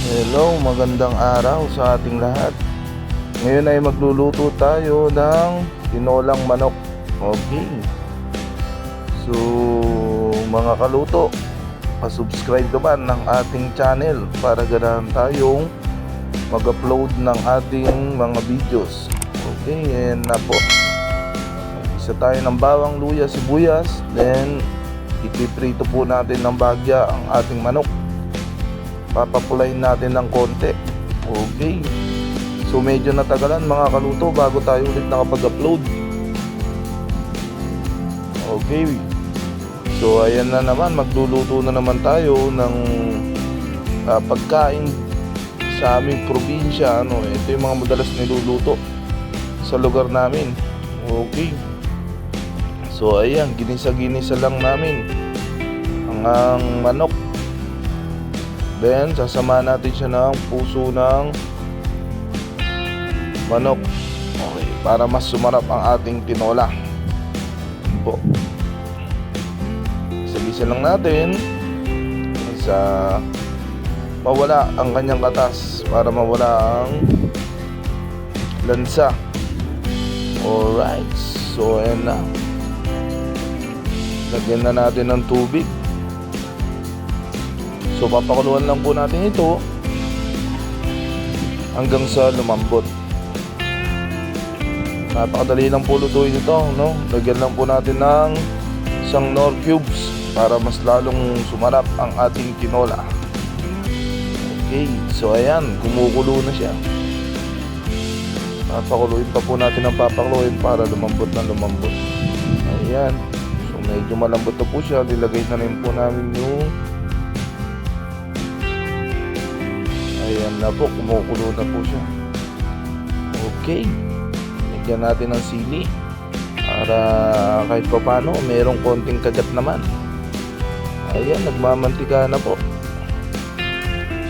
Hello, magandang araw sa ating lahat. Ngayon ay magluluto tayo ng tinolang manok. Okay. So, mga kaluto, pa-subscribe ka ba ng ating channel para ganahan tayong mag-upload ng ating mga videos. Okay, and na po. Isa tayo ng bawang, luya, sibuyas. Then, ipiprito po natin ng bagya ang ating manok. Papapulayin natin ng konti. Okay. So medyo natagalan mga kaluto bago tayo ulit nakapag-upload. Okay. So ayan na naman, magluluto na naman tayo ng pagkain sa aming probinsya. Ito yung mga madalas niluluto sa lugar namin. Okay. So ayan, ginisa-ginisa lang namin ang manok. Then, sasamahan natin siya ng puso ng manok. Okay, para mas sumarap ang ating tinola. Po. Isa-isa lang natin sa mawala ang kanyang katas, para mawala ang lansa. Alright, so ayan na. Lagyan na natin ng tubig. So papakuluan lang po natin ito hanggang sa lumambot. Napakadali lang po lutuin ito, no? Lagyan lang po natin ng isang Knorr cubes para mas lalong sumarap ang ating tinola. Okay, so ayan, kumukulo na siya. Papakuluin pa po natin ang papakuluin para lumambot na lumambot. Ayan, so medyo malambot na po siya. Nilagay na rin po namin yung ayan na po, kumukulo na po siya. Okay. Lagyan natin ng sili para kahit pa paano merong konting kagat naman. Ayan, nagmamantika na po.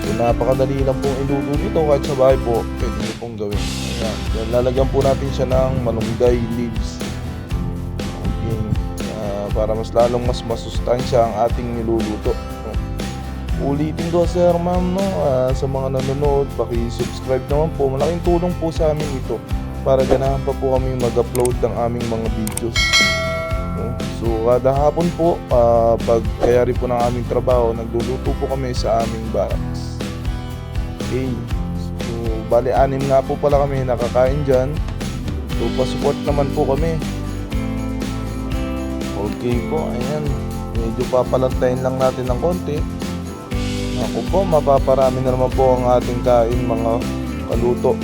So napakadali lang pong iluto nito. Kahit sa bahay po, pwede nyo pong gawin. Ayan. Then, lalagyan po natin siya ng malunggay leaves. Okay. Para mas lalong mas masustansya ang ating niluluto. Ulitin ko sir, ma'am, no? Sa mga nanonood, paki-subscribe naman po. Malaking tulong po sa amin ito para ganahan pa po kami mag-upload ng aming mga videos. No? So kada hapon po, pag kayari po ng aming trabaho, nagluluto po kami sa aming barracks. Okay. So bali 6 nga po pala kami nakakain dyan. So pa-support naman po kami. Okay po, ayan. Medyo papalantayin lang natin ng konti. Ako po, mapaparami na naman po ang ating kain mga kaluto.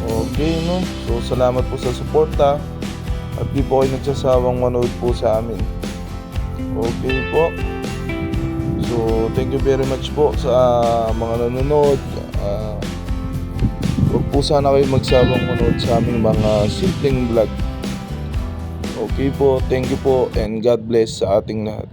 Okay, no? So salamat po sa suporta at di po kayo nagsasawang manood po sa amin. Okay po. So thank you very much po sa mga nanonood. Huwag po sana kayo magsawang manood sa aming mga simpleng vlog. Okay po, thank you po, and God bless sa ating lahat.